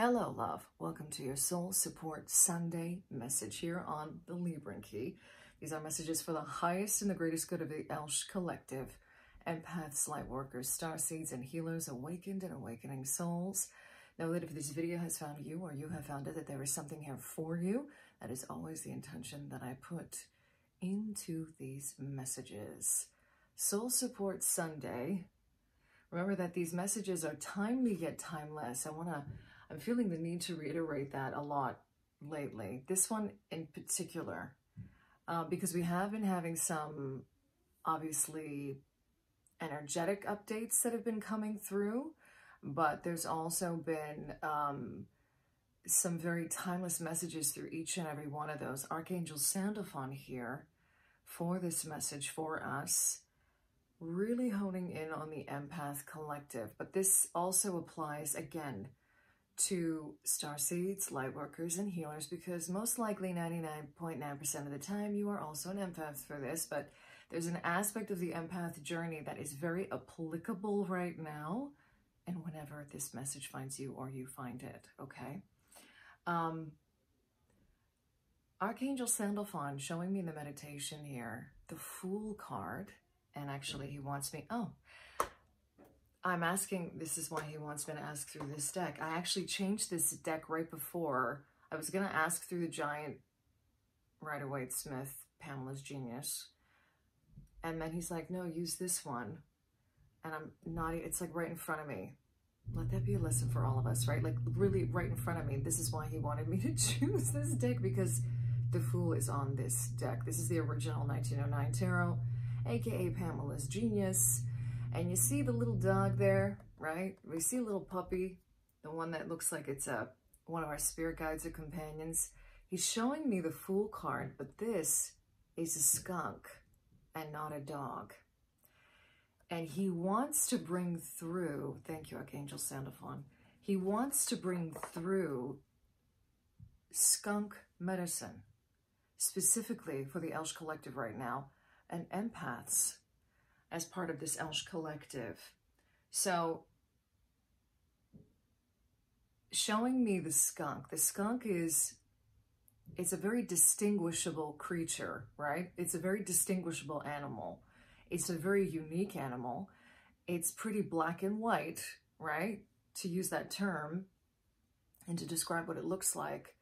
Hello, love. Welcome to your Soul Support Sunday message here on the Libran Key. These are messages for the highest and the greatest good of the Elsh Collective, empaths, light workers, starseeds, and healers, awakened and awakening souls. Know that if this video has found you or you have found it, that there is something here for you. That is always the intention that I put into these messages. Soul Support Sunday. Remember that these messages are timely yet timeless. I'm feeling the need to reiterate that a lot lately. This one in particular, because we have been having some, obviously, energetic updates that have been coming through, but there's also been some very timeless messages through each and every one of those. Archangel Sandalphon here for this message for us, really honing in on the empath collective. But this also applies, again, to starseeds, light workers, and healers, because most likely 99.9% of the time you are also an empath for this, but there's an aspect of the empath journey that is very applicable right now and whenever this message finds you or you find it, okay? Archangel Sandalphon showing me in the meditation here, the Fool card, and actually he wants me, I'm asking, this is why he wants me to ask through this deck. I actually changed this deck right before. I was going to ask through the Giant Rider-Waite-Smith, Pamela's Genius. And then he's like, no, use this one. And I'm not, it's like right in front of me. Let that be a lesson for all of us, right? Like really right in front of me. This is why he wanted me to choose this deck, because the Fool is on this deck. This is the original 1909 Tarot, aka Pamela's Genius. And you see the little dog there, right? We see a little puppy, the one that looks like it's one of our spirit guides or companions. He's showing me the Fool card, but this is a skunk and not a dog. And he wants to bring through, thank you, Archangel Sandalphon, he wants to bring through skunk medicine, specifically for the Elsh Collective right now, and empaths, as part of this Elsh Collective. So, showing me the skunk. The skunk it's a very distinguishable creature, right? It's a very distinguishable animal. It's a very unique animal. It's pretty black and white, right? To use that term and to describe what it looks like.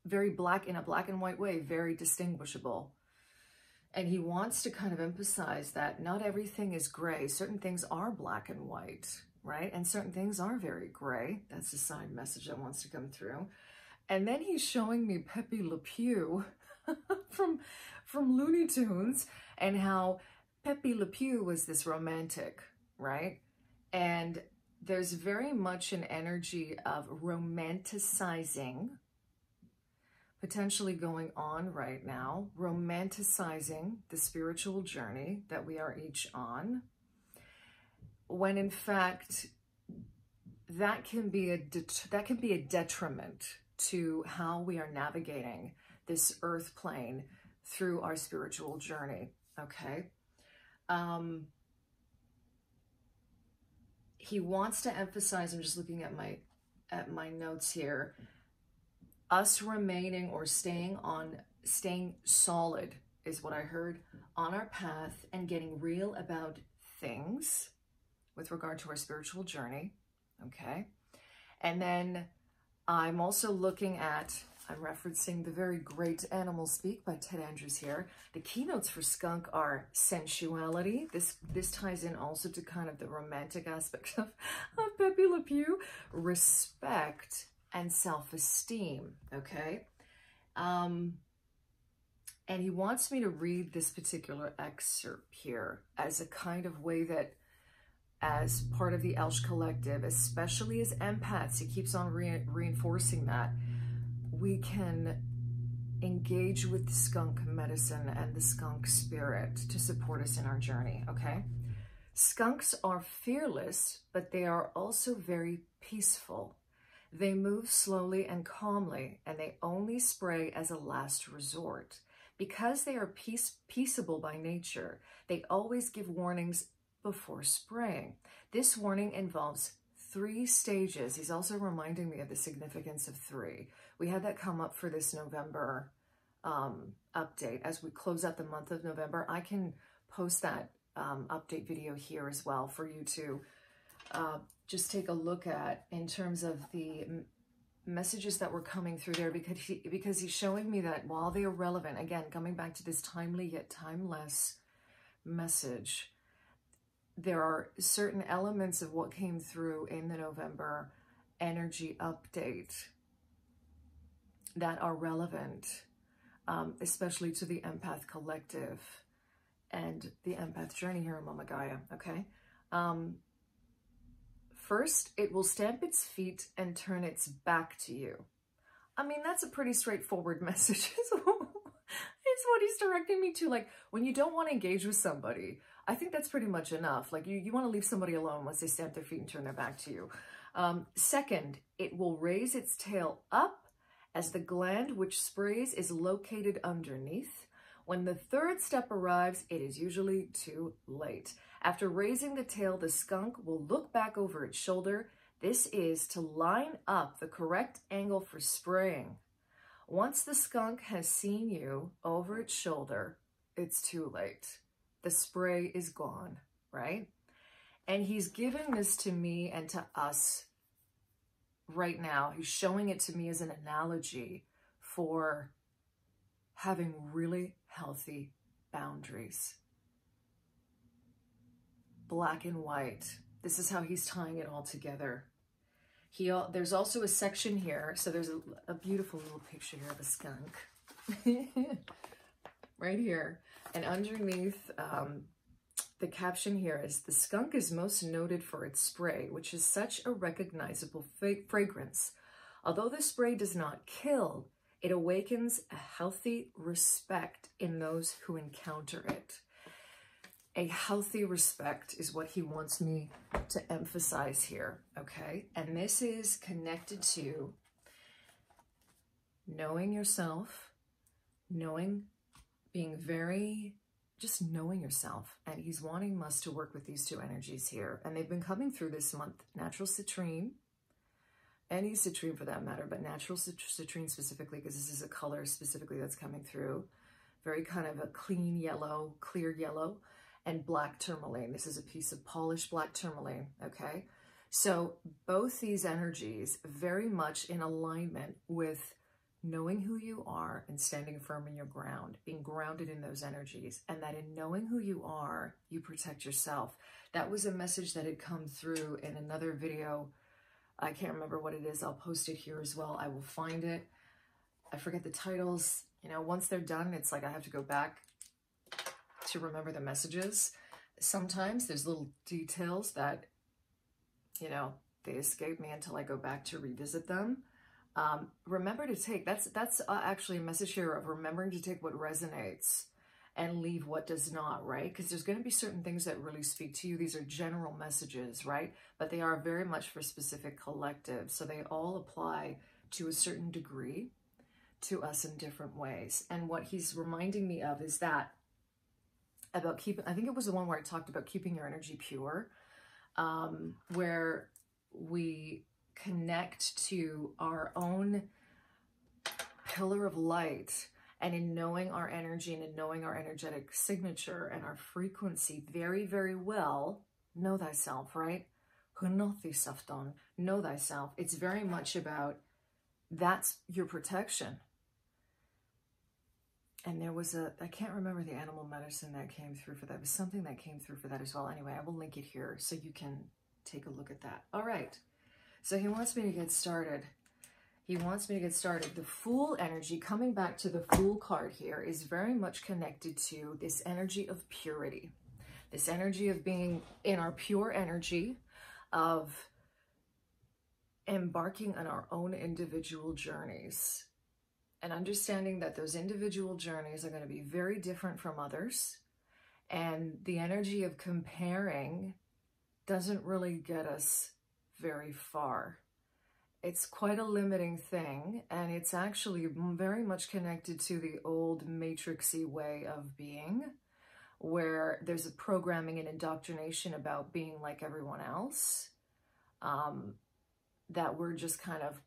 Very black, in a black and white way, very distinguishable. And he wants to kind of emphasize that not everything is gray. Certain things are black and white, right? And certain things are very gray. That's a side message that wants to come through. And then he's showing me Pepe Le Pew from Looney Tunes, and how Pepe Le Pew was this romantic, right? And there's very much an energy of romanticizing potentially going on right now, romanticizing the spiritual journey that we are each on, when in fact that can be a detriment to how we are navigating this earth plane through our spiritual journey, okay? He wants to emphasize, I'm just looking at my notes here, us remaining or staying solid is what I heard, on our path and getting real about things with regard to our spiritual journey, okay? And then I'm also looking at, I'm referencing The Very Great Animal Speak by Ted Andrews here. The keynotes for Skunk are sensuality. This ties in also to kind of the romantic aspect of Pepe Le Pew, respect, and self-esteem, okay? And he wants me to read this particular excerpt here as a kind of way that, as part of the Elsh Collective, especially as empaths, he keeps on reinforcing that, we can engage with the skunk medicine and the skunk spirit to support us in our journey, okay? Skunks are fearless, but they are also very peaceful. They move slowly and calmly, and they only spray as a last resort. Because they are peaceable by nature, they always give warnings before spraying. This warning involves 3 stages. He's also reminding me of the significance of 3. We had that come up for this November update. As we close out the month of November, I can post that update video here as well for you to just take a look at in terms of the messages that were coming through there, because he's showing me that while they are relevant, again, coming back to this timely yet timeless message, there are certain elements of what came through in the November energy update that are relevant, especially to the empath collective and the empath journey here in Mama Gaia, okay? First, it will stamp its feet and turn its back to you. I mean, that's a pretty straightforward message. It's what he's directing me to. Like, when you don't want to engage with somebody, I think that's pretty much enough. Like, you want to leave somebody alone once they stamp their feet and turn their back to you. Second, it will raise its tail up as the gland which sprays is located underneath. When the third step arrives, it is usually too late. After raising the tail, the skunk will look back over its shoulder. This is to line up the correct angle for spraying. Once the skunk has seen you over its shoulder, it's too late. The spray is gone, right? And he's giving this to me and to us right now. He's showing it to me as an analogy for having really healthy boundaries. Black and white. This is how he's tying it all together. There's also a section here. So there's a beautiful little picture here of a skunk. Right here. And underneath, the caption here is, the skunk is most noted for its spray, which is such a recognizable fragrance. Although the spray does not kill, it awakens a healthy respect in those who encounter it. A healthy respect is what he wants me to emphasize here, okay? And this is connected to knowing yourself, being very, just knowing yourself. And he's wanting us to work with these 2 energies here. And they've been coming through this month. Natural citrine, any citrine for that matter, but natural citrine specifically, because this is a color specifically that's coming through. Very kind of a clean yellow, clear yellow. And black tourmaline. This is a piece of polished black tourmaline, okay? So both these energies very much in alignment with knowing who you are and standing firm in your ground, being grounded in those energies, and that in knowing who you are, you protect yourself. That was a message that had come through in another video. I can't remember what it is. I'll post it here as well. I will find it. I forget the titles. You know, once they're done, it's like I have to go back to remember the messages. Sometimes there's little details that, you know, they escape me until I go back to revisit them. Remember to take, that's actually a message here of remembering to take what resonates and leave what does not, right? Because there's going to be certain things that really speak to you. These are general messages, right? But they are very much for specific collectives. So they all apply to a certain degree to us in different ways. And what he's reminding me of is that about keeping, I think it was the one where I talked about keeping your energy pure, where we connect to our own pillar of light, and in knowing our energy and in knowing our energetic signature and our frequency very, very well, know thyself, right? Know thyself. It's very much about, that's your protection. And there was I can't remember the animal medicine that came through for that. It was something that came through for that as well. Anyway, I will link it here so you can take a look at that. All right. So he wants me to get started. He wants me to get started. The Fool energy, coming back to the Fool card here, is very much connected to this energy of purity. This energy of being in our pure energy, of embarking on our own individual journeys. And understanding that those individual journeys are going to be very different from others. And the energy of comparing doesn't really get us very far. It's quite a limiting thing. And it's actually very much connected to the old matrixy way of being, where there's a programming and indoctrination about being like everyone else. that we're just kind of,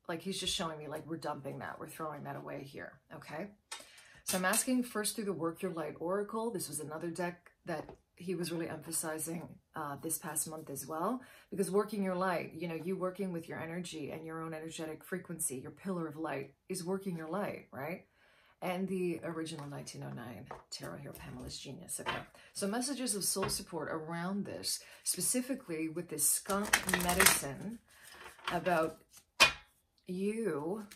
like, he's just showing me, like, we're dumping that. We're throwing that away here, okay? So I'm asking first through the Work Your Light Oracle. This was another deck that he was really emphasizing this past month as well, because working your light, you know, you working with your energy and your own energetic frequency, your pillar of light is working your light, right? And the original 1909 tarot here, Pamela's Genius. Okay, so messages of soul support around this, specifically with this skunk medicine about you.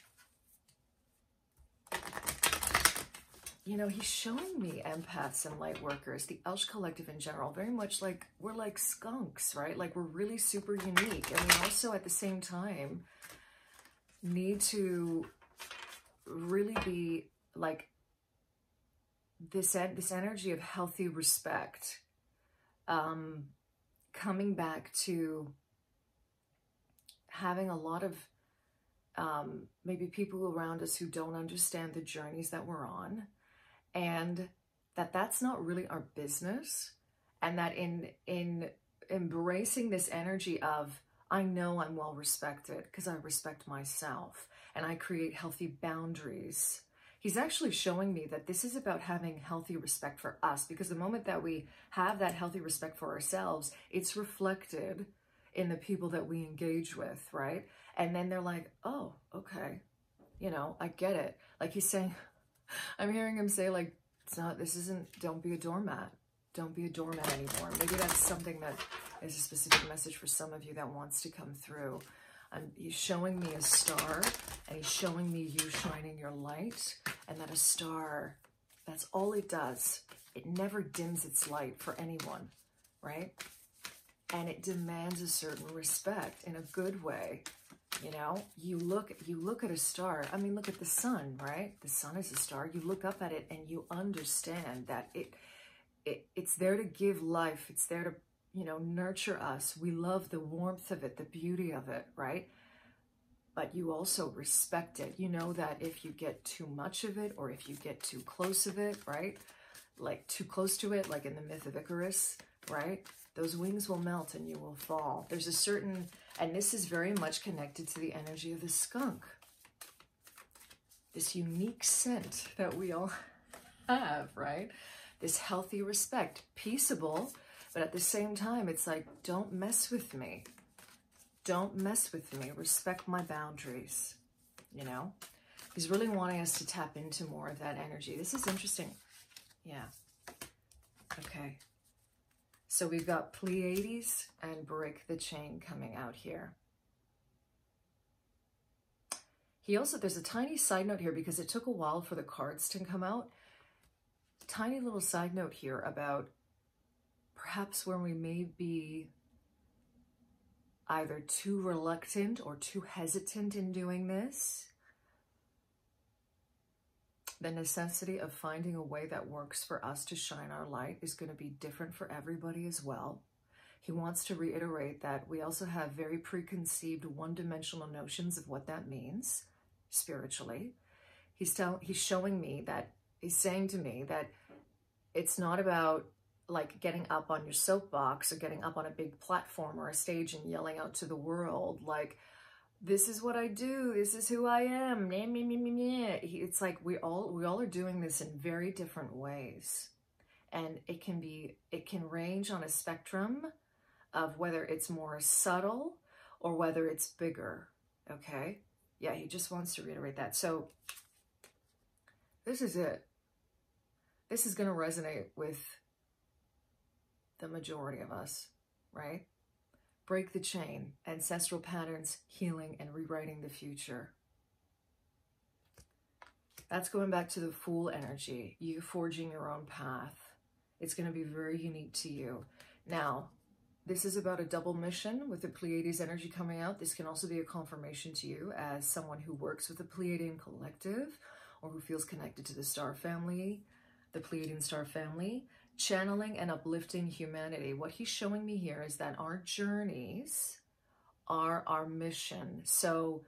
You know, he's showing me empaths and light workers, the Elsh Collective in general, very much like we're like skunks, right? Like we're really super unique. And we also at the same time need to really be like this energy of healthy respect, coming back to having a lot of maybe people around us who don't understand the journeys that we're on, and that's not really our business, and that in embracing this energy of, I know I'm well respected because I respect myself and I create healthy boundaries. He's actually showing me that this is about having healthy respect for us, because the moment that we have that healthy respect for ourselves, it's reflected in the people that we engage with, right? And then they're like, oh, okay, you know, I get it. Like he's saying, I'm hearing him say, like, don't be a doormat. Don't be a doormat anymore. Maybe that's something that is a specific message for some of you that wants to come through. He's showing me a star, and he's showing me you shining your light, and that a star, that's all it does. It never dims its light for anyone, right? And it demands a certain respect in a good way. You know, you look at a star. I mean, look at the sun, right? The sun is a star. You look up at it and you understand that it's there to give life. It's there to, you know, nurture us. We love the warmth of it, the beauty of it, right? But you also respect it. You know that if you get too much of it, or if you get too close of it, right? Like too close to it, like in the myth of Icarus, right? Those wings will melt and you will fall. There's a certain, and this is very much connected to the energy of the skunk. This unique scent that we all have, right? This healthy respect, peaceable, but at the same time, it's like, don't mess with me. Don't mess with me. Respect my boundaries, you know? He's really wanting us to tap into more of that energy. This is interesting. Yeah. Okay. So we've got Pleiades and Break the Chain coming out here. He also, there's a tiny side note here because it took a while for the cards to come out. Tiny little side note here about perhaps when we may be either too reluctant or too hesitant in doing this. The necessity of finding a way that works for us to shine our light is going to be different for everybody as well. He wants to reiterate that we also have very preconceived one-dimensional notions of what that means spiritually. He's showing me that, he's saying to me that it's not about like getting up on your soapbox or getting up on a big platform or a stage and yelling out to the world like, this is what I do, this is who I am. It's like we all are doing this in very different ways. And it can range on a spectrum of whether it's more subtle or whether it's bigger. Okay? Yeah, he just wants to reiterate that. So this is it. This is going to resonate with the majority of us, right? Break the chain, ancestral patterns, healing, and rewriting the future. That's going back to the Fool energy, you forging your own path. It's going to be very unique to you. Now, this is about a double mission with the Pleiades energy coming out. This can also be a confirmation to you as someone who works with the Pleiadian collective or who feels connected to the star family, the Pleiadian star family. Channeling and uplifting humanity. What he's showing me here is that our journeys are our mission. So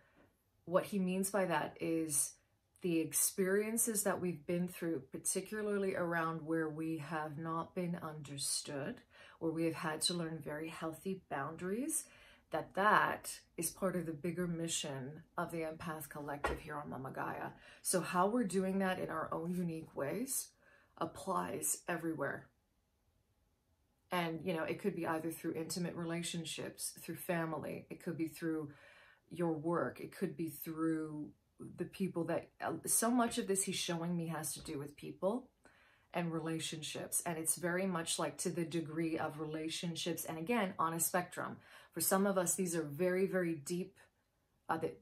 what he means by that is the experiences that we've been through, particularly around where we have not been understood, where we have had to learn very healthy boundaries. that is part of the bigger mission of the Empath Collective here on Mama Gaia. So how we're doing that in our own unique ways applies everywhere. And, you know, it could be either through intimate relationships, through family, it could be through your work, it could be through the people that, so much of this he's showing me has to do with people and relationships. And it's very much like to the degree of relationships. And again, on a spectrum. For some of us, these are very, very deep.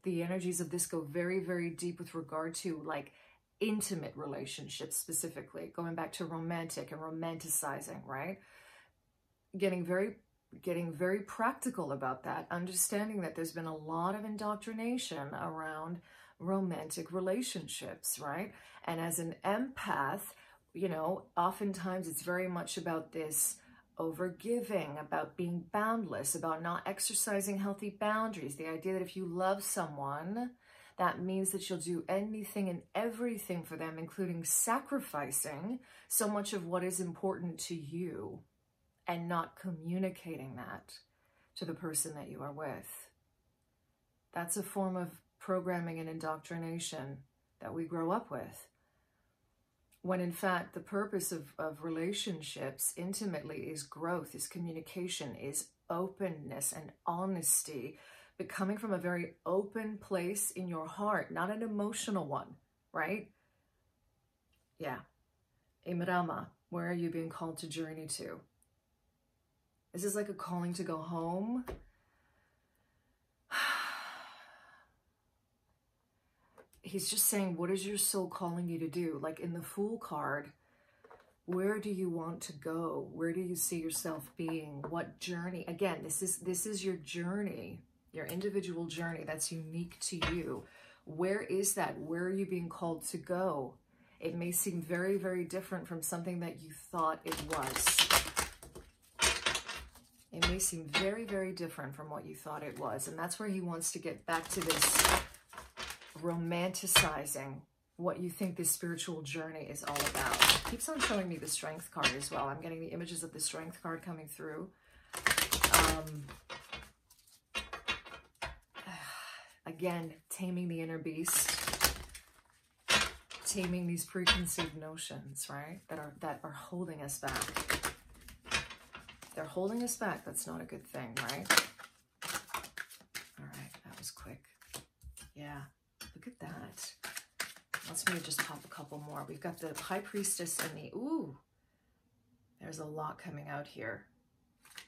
The energies of this go very, very deep with regard to like intimate relationships specifically, going back to romantic and romanticizing, right? Getting very practical about that, understanding that there's been a lot of indoctrination around romantic relationships, right? And as an empath, you know, oftentimes it's very much about this overgiving, about being boundless, about not exercising healthy boundaries. The idea that if you love someone, that means that you'll do anything and everything for them, including sacrificing so much of what is important to you and not communicating that to the person that you are with. That's a form of programming and indoctrination that we grow up with. When in fact, the purpose of relationships intimately is growth, is communication, is openness and honesty, but coming from a very open place in your heart, not an emotional one, right? Yeah. Imarama, where are you being called to journey to? This is like a calling to go home. He's just saying, what is your soul calling you to do? Like in the Fool card, where do you want to go? Where do you see yourself being? What journey? Again, this is your journey, your individual journey that's unique to you. Where is that? Where are you being called to go? It may seem very, very different from something that you thought it was. It may seem very, very different from what you thought it was. And that's where he wants to get back to this romanticizing what you think this spiritual journey is all about. It keeps on showing me the Strength card as well. I'm getting the images of the Strength card coming through. Again, taming the inner beast, taming these preconceived notions, right? That are holding us back. They're holding us back. That's not a good thing, right? All right, that was quick. Yeah. Look at that. Let's maybe just pop a couple more. We've got the High Priestess and the, ooh, there's a lot coming out here.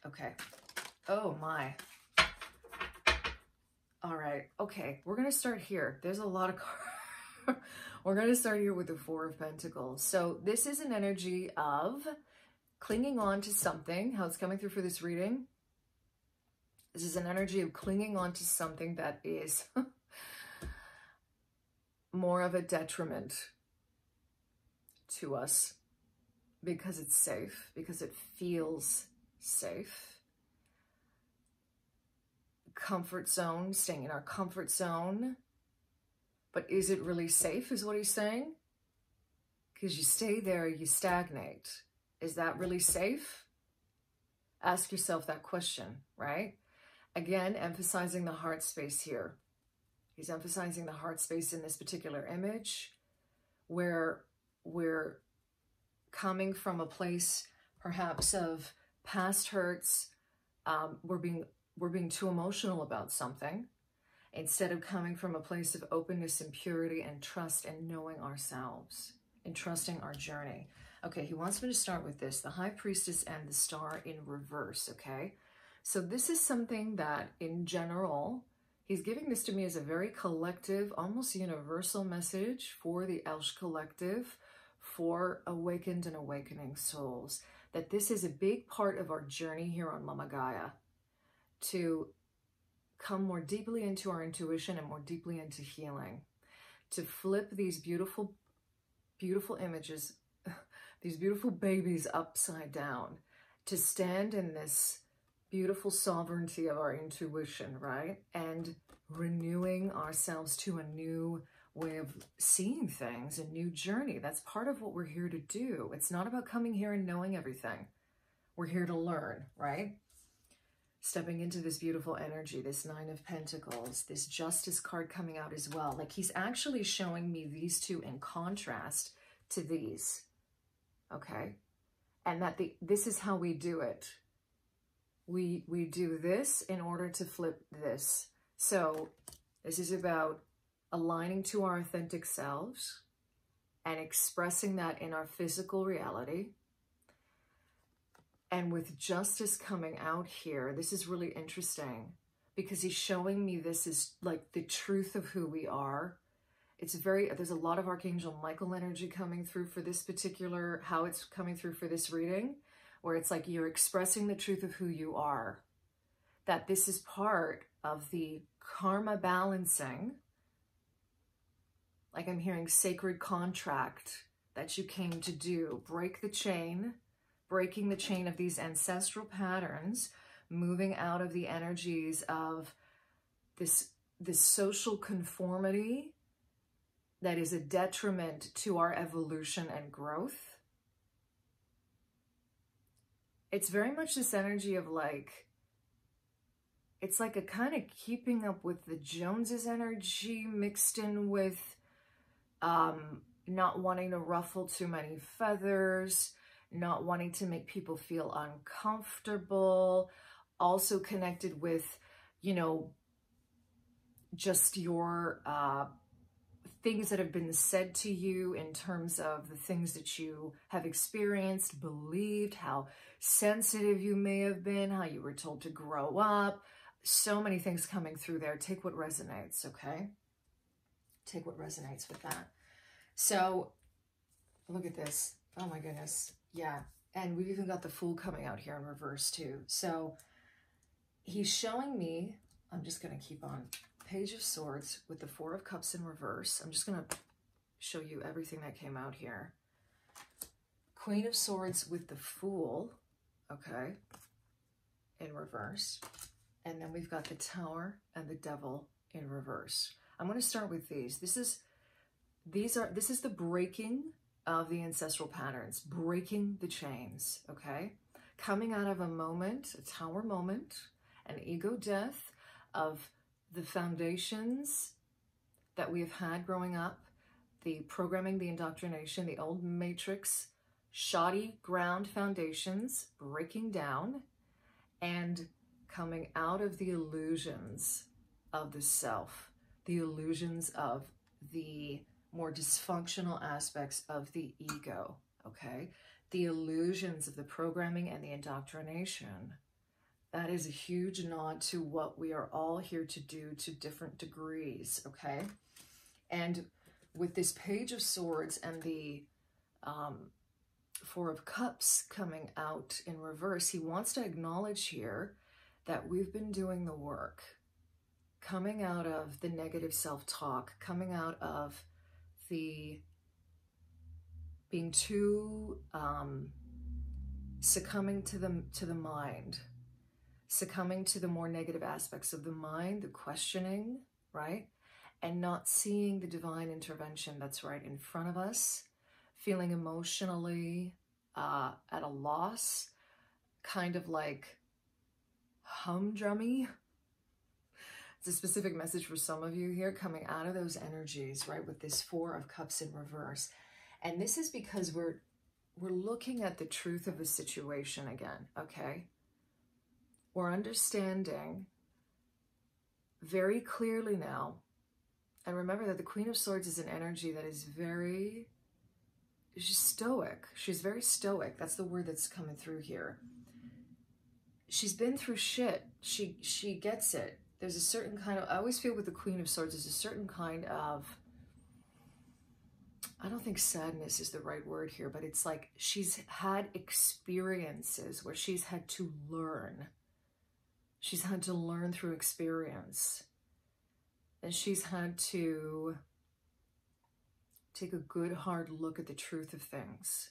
Okay. Oh my. All right. Okay. We're going to start here. There's a lot of cards. We're going to start here with the Four of Pentacles. So this is an energy of clinging on to something. How it's coming through for this reading. This is an energy of clinging on to something that is more of a detriment to us because it's safe, because it feels safe. Comfort zone, staying in our comfort zone. But is it really safe, is what he's saying? Because you stay there, you stagnate. Is that really safe? Ask yourself that question, right? Again, emphasizing the heart space here. He's emphasizing the heart space in this particular image where we're coming from a place perhaps of past hurts. We're being too emotional about something instead of coming from a place of openness and purity and trust and knowing ourselves and trusting our journey. Okay, he wants me to start with this, the High Priestess and the Star in reverse, okay? So this is something that in general, he's giving this to me as a very collective, almost universal message for the Elsh Collective, for awakened and awakening souls, that this is a big part of our journey here on Mama Gaia, to come more deeply into our intuition and more deeply into healing, to flip these beautiful, beautiful images, these beautiful babies upside down, to stand in this beautiful sovereignty of our intuition, right? And renewing ourselves to a new way of seeing things, a new journey. That's part of what we're here to do. It's not about coming here and knowing everything. We're here to learn, right? stepping into this beautiful energy, this Nine of Pentacles, this Justice card coming out as well. Like he's actually showing me these two in contrast to these, okay? And that this is how we do it. We do this in order to flip this. So this is about aligning to our authentic selves and expressing that in our physical reality. And with Justice coming out here, this is really interesting because he's showing me this is like the truth of who we are. It's there's a lot of Archangel Michael energy coming through for this particular, how it's coming through for this reading, where it's like you're expressing the truth of who you are. That this is part of the karma balancing. Like I'm hearing sacred contract that you came to do. Break the chain. Breaking the chain of these ancestral patterns, moving out of the energies of this social conformity that is a detriment to our evolution and growth. It's very much this energy of like, it's like a kind of keeping up with the Joneses energy mixed in with not wanting to ruffle too many feathers, not wanting to make people feel uncomfortable, also connected with, you know, just your things that have been said to you in terms of the things that you have experienced, believed, how sensitive you may have been, how you were told to grow up. So many things coming through there. Take what resonates, okay? Take what resonates with that. So look at this. Oh my goodness. Yeah, and we've even got the Fool coming out here in reverse too. So he's showing me, I'm just going to keep on, Page of Swords with the Four of Cups in reverse. I'm just going to show you everything that came out here. Queen of Swords with the Fool, okay, in reverse. And then we've got the Tower and the Devil in reverse. I'm going to start with these. This is the breaking of the ancestral patterns, breaking the chains, okay? Coming out of a moment, a Tower moment, an ego death of the foundations that we have had growing up, the programming, the indoctrination, the old matrix, shoddy ground foundations, breaking down, and coming out of the illusions of the self, the illusions of the more dysfunctional aspects of the ego, okay? The illusions of the programming and the indoctrination. That is a huge nod to what we are all here to do to different degrees, okay? And with this Page of Swords and the Four of Cups coming out in reverse, he wants to acknowledge here that we've been doing the work, coming out of the negative self-talk, coming out of the being too succumbing to the mind, succumbing to the more negative aspects of the mind, the questioning, right? And not seeing the divine intervention that's right in front of us, feeling emotionally at a loss, kind of like humdrummy. It's a specific message for some of you here, coming out of those energies, right, with this Four of Cups in reverse. And this is because we're looking at the truth of the situation again, okay? We're understanding very clearly now. And remember that the Queen of Swords is an energy that is she's stoic. She's very stoic. That's the word that's coming through here. She's been through shit. She gets it. There's a certain kind of, I always feel with the Queen of Swords, there's a certain kind of, I don't think sadness is the right word here, but it's like she's had experiences where she's had to learn. She's had to learn through experience. And she's had to take a good hard look at the truth of things.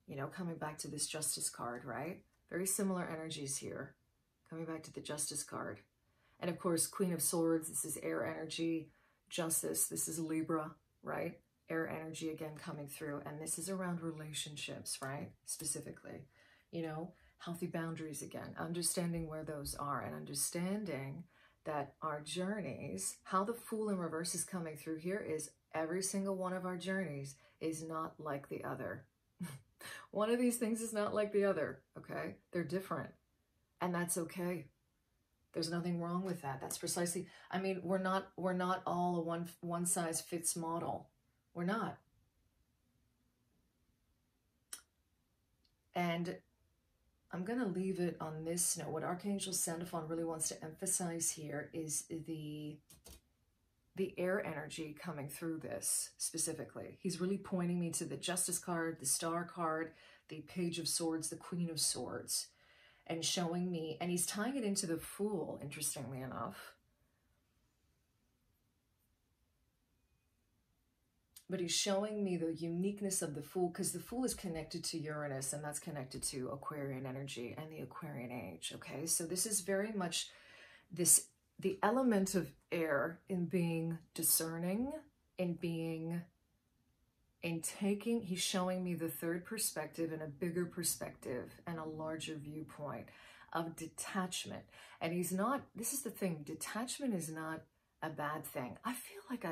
You know, coming back to this Justice card, right? Very similar energies here. Coming back to the Justice card. And of course, Queen of Swords, this is air energy. Justice, this is Libra, right? Air energy again coming through. And this is around relationships, right? Specifically, you know, healthy boundaries again, understanding where those are, and understanding that our journeys, how the Fool in reverse is coming through here is every single one of our journeys is not like the other. One of these things is not like the other, okay? They're different, and that's okay. There's nothing wrong with that. That's precisely, I mean, we're not all a one size fits model. We're not. And I'm going to leave it on this note. What Archangel Sandalphon really wants to emphasize here is the air energy coming through this specifically. He's really pointing me to the Justice card, the Star card, the Page of Swords, the Queen of Swords, and showing me, and he's tying it into the Fool, interestingly enough. But he's showing me the uniqueness of the Fool, because the Fool is connected to Uranus, and that's connected to Aquarian energy and the Aquarian age, okay? So this is very much the element of air in being discerning, in taking, he's showing me the third perspective and a bigger perspective and a larger viewpoint of detachment. And he's not, this is the thing, detachment is not a bad thing. I feel like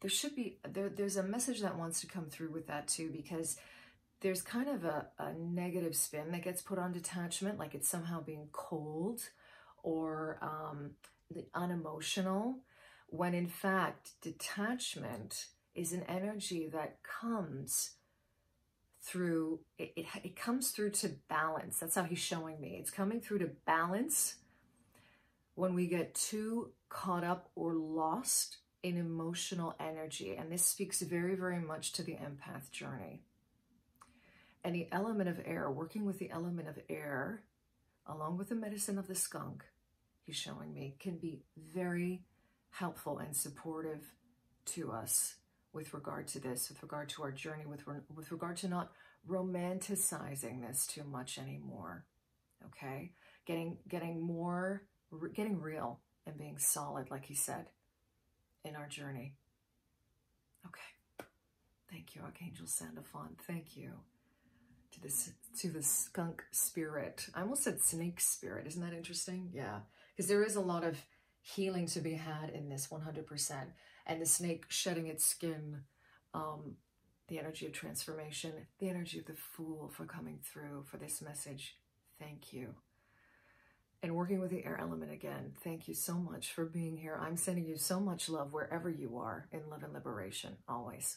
there should be, there's a message that wants to come through with that too, because there's kind of a negative spin that gets put on detachment, like it's somehow being cold or unemotional, when in fact detachment is an energy that comes through, it comes through to balance. That's how he's showing me. It's coming through to balance when we get too caught up or lost in emotional energy. And this speaks very, very much to the empath journey. And the element of air, working with the element of air, along with the medicine of the skunk, he's showing me, can be very helpful and supportive to us with regard to this, with regard to our journey, with regard to not romanticizing this too much anymore, okay? Getting real and being solid, like he said, in our journey. Okay. Thank you, Archangel Sandalphon. Thank you to the skunk spirit. I almost said snake spirit. Isn't that interesting? Yeah, because there is a lot of healing to be had in this 100%. And the snake shedding its skin, the energy of transformation, the energy of the Fool for coming through for this message. Thank you. And working with the air element again, thank you so much for being here. I'm sending you so much love wherever you are in love and liberation, always.